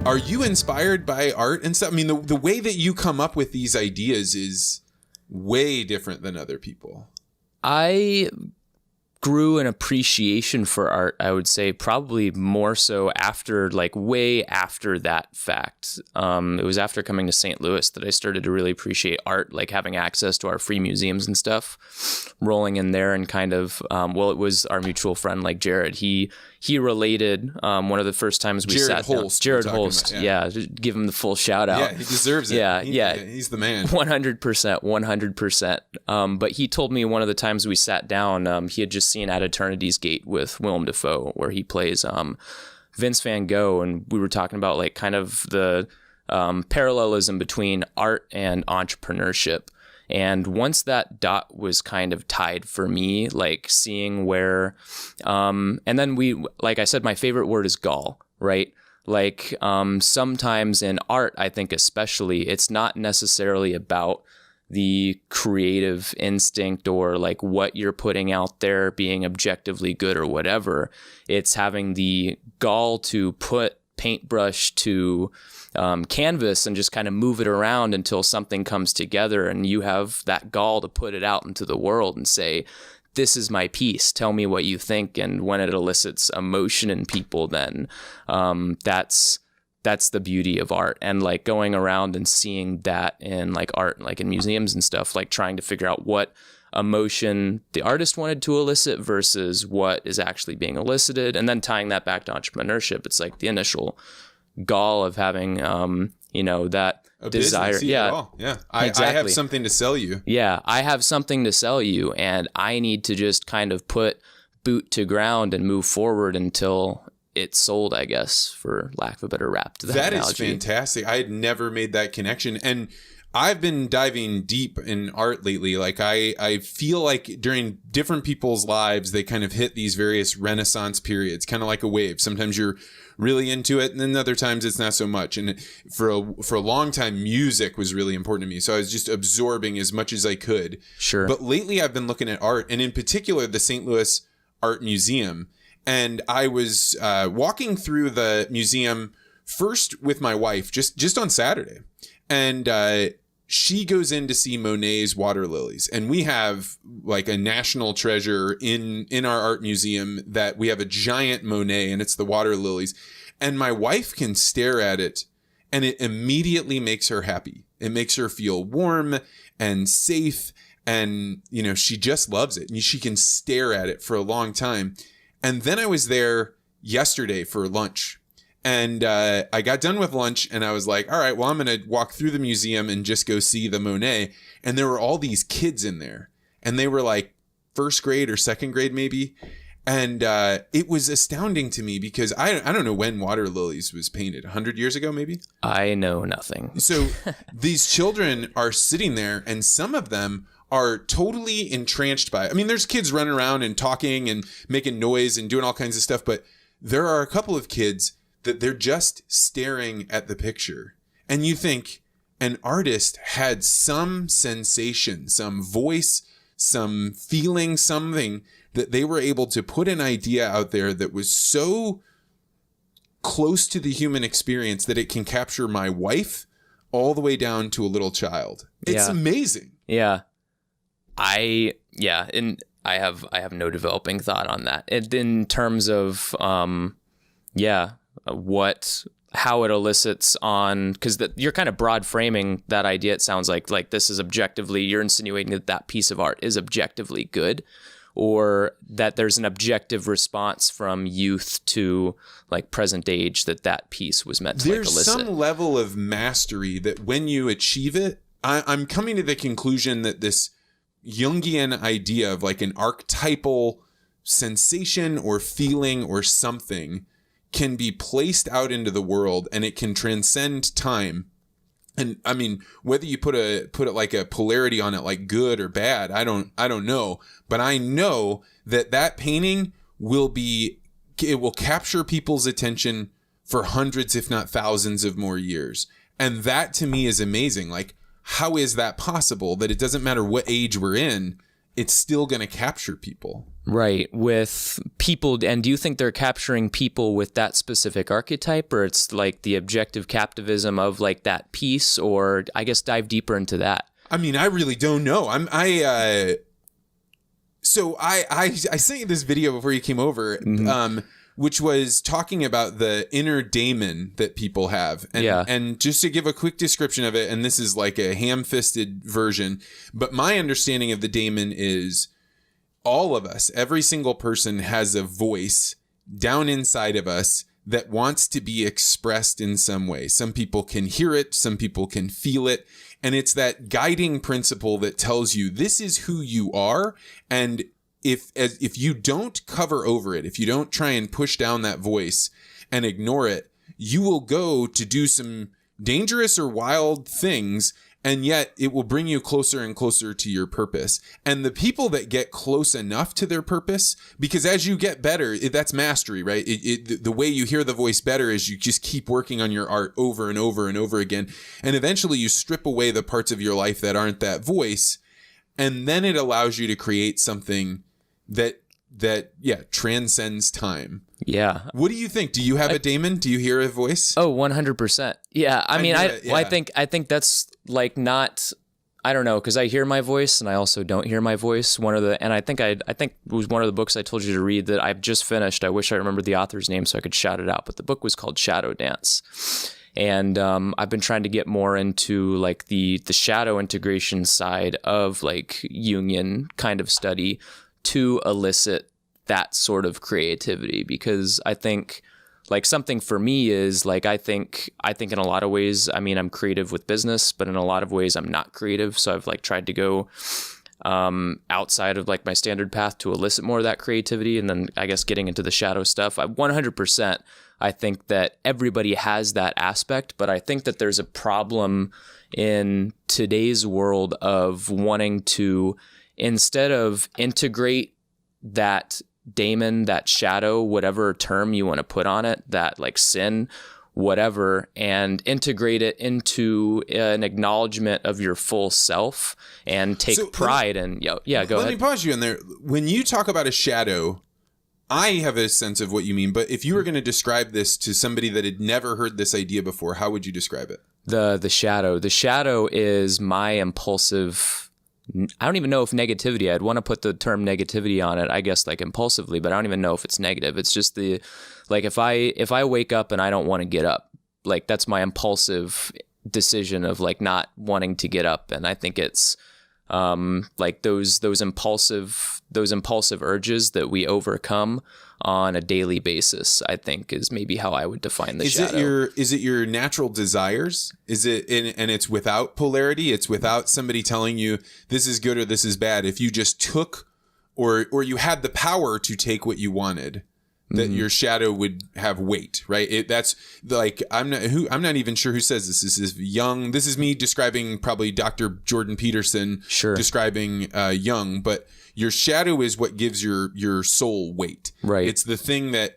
Are you inspired by art and stuff? I mean, the way that you come up with these ideas is way different than other people. I grew an appreciation for art, I would say, probably more so after, like, way after that fact. It was after coming to St. Louis that I started to really appreciate art, like having access to our free museums and stuff, rolling in there and kind of, it was our mutual friend, like Jared. He related one of the first times we sat down. Jared Holst. Yeah. Give him the full shout out. Yeah, he deserves it. Yeah. He's the man. 100%. But he told me one of the times we sat down, he had just seen At Eternity's Gate with Willem Dafoe, where he plays Vince Van Gogh. And we were talking about like kind of the parallelism between art and entrepreneurship. And once that dot was kind of tied for me, like seeing where, and then like I said, my favorite word is gall, right? Like sometimes in art, I think especially, it's not necessarily about the creative instinct or like what you're putting out there being objectively good or whatever. It's having the gall to put paintbrush to canvas and just kind of move it around until something comes together, and you have that gall to put it out into the world and say, this is my piece, tell me what you think. And when it elicits emotion in people, then that's the beauty of art. And like going around and seeing that in like art, like in museums and stuff, like trying to figure out what emotion the artist wanted to elicit versus what is actually being elicited, and then tying that back to entrepreneurship. It's like the initial gall of having that a desire. Business, exactly. I have something to sell you. Yeah, I have something to sell you, and I need to just kind of put boot to ground and move forward until it's sold, I guess, for lack of a better rap to that analogy. Is fantastic. I had never made that connection, and I've been diving deep in art lately. Like I feel like during different people's lives, they kind of hit these various renaissance periods, kind of like a wave. Sometimes you're really into it, and then other times it's not so much. And for a long time, music was really important to me. So I was just absorbing as much as I could. Sure. But lately I've been looking at art, and in particular, the St. Louis Art Museum. And I was walking through the museum first with my wife, just on Saturday. And she goes in to see Monet's Water Lilies. And we have like a national treasure in our art museum that we have a giant Monet, and it's the Water Lilies. And my wife can stare at it, and it immediately makes her happy. It makes her feel warm and safe. And, she just loves it. And she can stare at it for a long time. And then I was there yesterday for lunch. And I got done with lunch, and I was like, all right, well, I'm going to walk through the museum and just go see the Monet. And there were all these kids in there, and they were like first grade or second grade maybe. And it was astounding to me because I don't know when Water Lilies was painted, 100 years ago maybe? I know nothing. So these children are sitting there, and some of them are totally entranced by it. I mean, there's kids running around and talking and making noise and doing all kinds of stuff, but there are a couple of kids that they're just staring at the picture. And you think an artist had some sensation, some voice, some feeling, something that they were able to put an idea out there that was so close to the human experience that it can capture my wife all the way down to a little child. It's amazing. Yeah. And I have no developing thought on that. In terms of, how it elicits on, because you're kind of broad framing that idea. It sounds like this is objectively, you're insinuating that piece of art is objectively good, or that there's an objective response from youth to like present age that piece was meant to elicit. There's some level of mastery that when you achieve it, I'm coming to the conclusion that this Jungian idea of like an archetypal sensation or feeling or something can be placed out into the world, and it can transcend time. And I mean, whether you put it like a polarity on it, like good or bad, I don't know, but I know that painting will capture people's attention for hundreds, if not thousands of more years. And that to me is amazing. Like, how is that possible, that it doesn't matter what age we're in, it's still going to capture people. Right. With people. And do you think they're capturing people with that specific archetype, or it's like the objective captivism of like that piece? Or I guess dive deeper into that. I mean, I really don't know. So I sent you this video before you came over, which was talking about the inner daemon that people have. And just to give a quick description of it, and this is like a ham-fisted version, but my understanding of the daemon is all of us, every single person has a voice down inside of us that wants to be expressed in some way. Some people can hear it, some people can feel it. And it's that guiding principle that tells you this is who you are. And if you don't cover over it, if you don't try and push down that voice and ignore it, you will go to do some dangerous or wild things. And yet it will bring you closer and closer to your purpose. And the people that get close enough to their purpose, because as you get better, that's mastery, right? The way you hear the voice better is you just keep working on your art over and over and over again. And eventually you strip away the parts of your life that aren't that voice. And then it allows you to create something that transcends time. Yeah. What do you think? Do you have a daemon? Do you hear a voice? Oh, 100%. Yeah. I think that's like not, I don't know, because I hear my voice and I also don't hear my voice. I think it was one of the books I told you to read that I've just finished. I wish I remembered the author's name so I could shout it out, but the book was called Shadow Dance. And I've been trying to get more into like the shadow integration side of like Jungian kind of study to elicit that sort of creativity, because I think like something for me is like, I think in a lot of ways, I mean, I'm creative with business, but in a lot of ways I'm not creative. So I've like tried to go outside of like my standard path to elicit more of that creativity. And then I guess getting into the shadow stuff, 100%, I think that everybody has that aspect, but I think that there's a problem in today's world of wanting to, instead of integrate that daemon, that shadow, whatever term you want to put on it, that like sin, whatever, and integrate it into an acknowledgement of your full self and take pride in, go ahead. Let me pause you in there. When you talk about a shadow, I have a sense of what you mean, but if you were going to describe this to somebody that had never heard this idea before, how would you describe it? The shadow is my impulsive, I don't even know if negativity, I'd want to put the term negativity on it, I guess like impulsively, but I don't even know if it's negative. It's just the, like if I wake up and I don't want to get up, like that's my impulsive decision of like not wanting to get up. And I think it's like those impulsive urges that we overcome on a daily basis, I think is maybe how I would define the shadow. Is it your natural desires? Is it, and it's without polarity? It's without somebody telling you this is good or this is bad. If you just took, or you had the power to take what you wanted, that your shadow would have weight, right? That's like, I'm not even sure who says this. This is Jung. This is me describing probably Dr. Jordan Peterson describing Jung, but your shadow is what gives your soul weight. Right. It's the thing that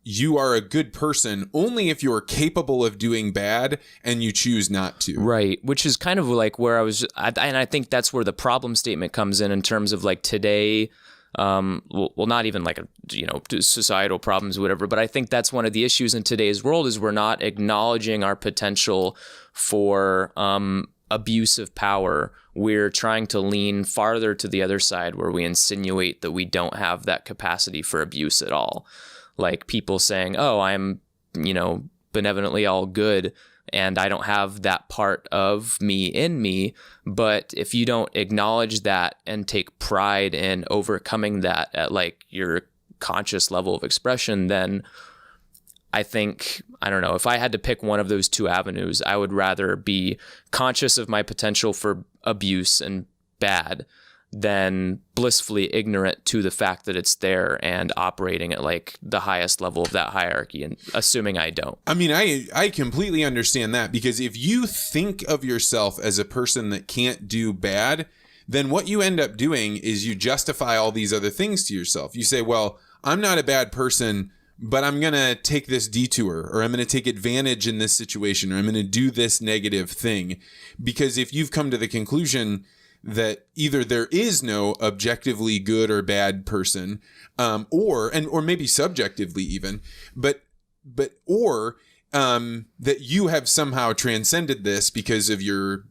you are a good person only if you're capable of doing bad and you choose not to. Right. Which is kind of like where and I think that's where the problem statement comes in terms of like today. Well, not even like societal problems or whatever, but I think that's one of the issues in today's world is we're not acknowledging our potential for abuse of power. We're trying to lean farther to the other side where we insinuate that we don't have that capacity for abuse at all. Like people saying, oh, I'm, benevolently all good and I don't have that part of me in me. But if you don't acknowledge that and take pride in overcoming that at like your conscious level of expression, then I think, I don't know, if I had to pick one of those two avenues, I would rather be conscious of my potential for abuse and bad than blissfully ignorant to the fact that it's there and operating at like the highest level of that hierarchy and assuming I don't. I mean, I completely understand that, because if you think of yourself as a person that can't do bad, then what you end up doing is you justify all these other things to yourself. You say, well, I'm not a bad person, but I'm going to take this detour, or I'm going to take advantage in this situation, or I'm going to do this negative thing. Because if you've come to the conclusion that either there is no objectively good or bad person, or maybe subjectively even, but that you have somehow transcended this because of your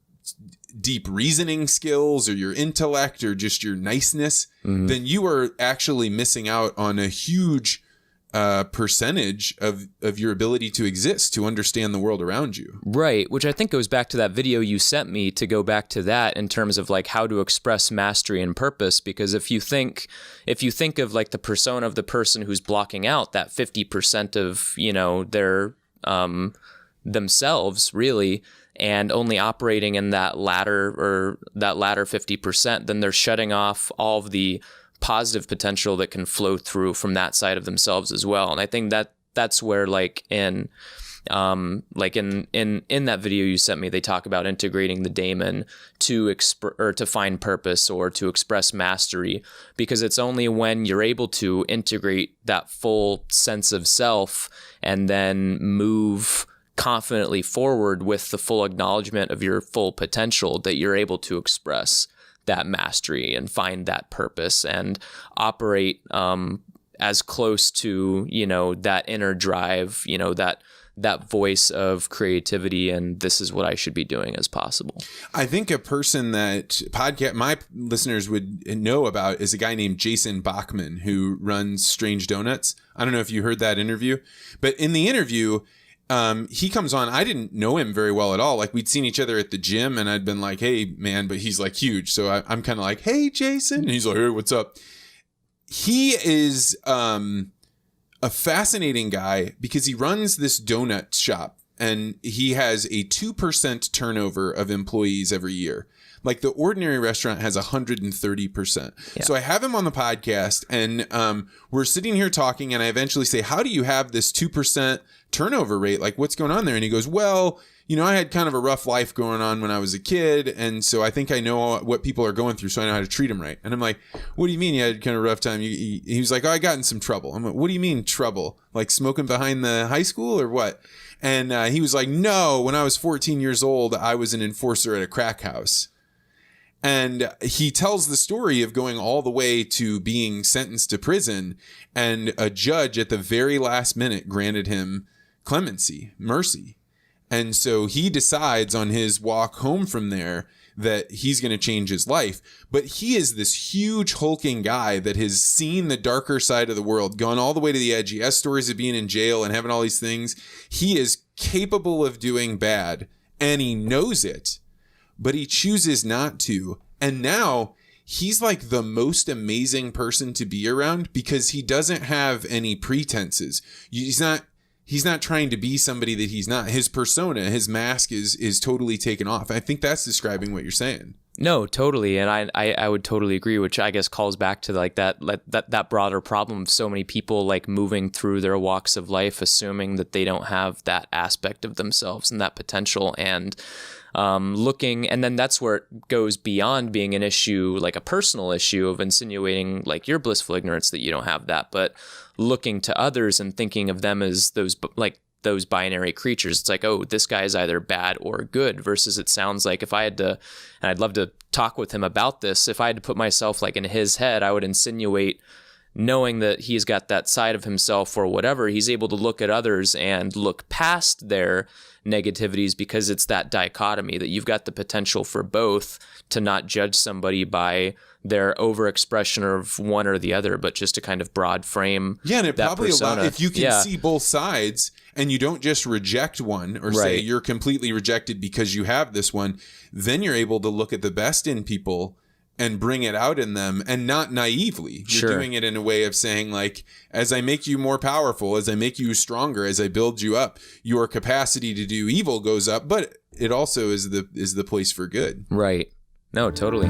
deep reasoning skills or your intellect or just your niceness, then you are actually missing out on a huge percentage of your ability to exist, to understand the world around you. Right, which I think goes back to that video you sent me, to go back to that in terms of like how to express mastery and purpose. Because if you think of like the persona of the person who's blocking out that 50% of, you know, their themselves really, and only operating in that latter 50%, then they're shutting off all of the positive potential that can flow through from that side of themselves as well. And I think that's where like in that video you sent me, they talk about integrating the daemon to find purpose or to express mastery, because it's only when you're able to integrate that full sense of self and then move confidently forward with the full acknowledgement of your full potential that you're able to express that mastery and find that purpose and operate as close to, you know, that inner drive, you know, that voice of creativity and this is what I should be doing as possible. I think a person that my listeners would know about is a guy named Jason Bachman, who runs Strange Donuts. I don't know if you heard that interview, but in the interview, he comes on. I didn't know him very well at all. Like, we'd seen each other at the gym and I'd been like, hey man, but he's like huge. So I'm kind of like, hey Jason. And he's like, hey, what's up? He is, a fascinating guy because he runs this donut shop and he has a 2% turnover of employees every year. Like, the ordinary restaurant has 130%. Yeah. So I have him on the podcast and we're sitting here talking and I eventually say, how do you have this 2% turnover rate? Like, what's going on there? And he goes, well, you know, I had kind of a rough life going on when I was a kid. And so I think I know what people are going through, so I know how to treat them right. And I'm like, what do you mean you had kind of a rough time? He was like, oh, I got in some trouble. I'm like, what do you mean trouble? Like smoking behind the high school or what? And he was like, no, when I was 14 years old, I was an enforcer at a crack house. And he tells the story of going all the way to being sentenced to prison, and a judge at the very last minute granted him mercy. And so he decides on his walk home from there that he's going to change his life. But he is this huge hulking guy that has seen the darker side of the world, gone all the way to the edge. He has stories of being in jail and having all these things. He is capable of doing bad and he knows it, but he chooses not to. And now he's like the most amazing person to be around because he doesn't have any pretenses. He's not trying to be somebody that he's not. His persona, his mask is totally taken off. I think that's describing what you're saying. No, totally. And I would totally agree, which I guess calls back to like that broader problem of so many people like moving through their walks of life, assuming that they don't have that aspect of themselves and that potential, and looking, and then that's where it goes beyond being an issue, like a personal issue of insinuating like your blissful ignorance that you don't have that, but looking to others and thinking of them as those binary creatures. It's like, oh, this guy is either bad or good, versus it sounds like if I had to, and I'd love to talk with him about this, if I had to put myself like in his head, I would insinuate, knowing that he's got that side of himself or whatever, he's able to look at others and look past their negativities, because it's that dichotomy that you've got the potential for both, to not judge somebody by their overexpression of one or the other, but just to kind of broad frame. Yeah, and it probably allows, if you can see both sides and you don't just reject one or say you're completely rejected because you have this one, then you're able to look at the best in people and bring it out in them, and not naively. You're doing it in a way of saying, like, as I make you more powerful, as I make you stronger, as I build you up, your capacity to do evil goes up, but it also is the place for good. Right. No, totally.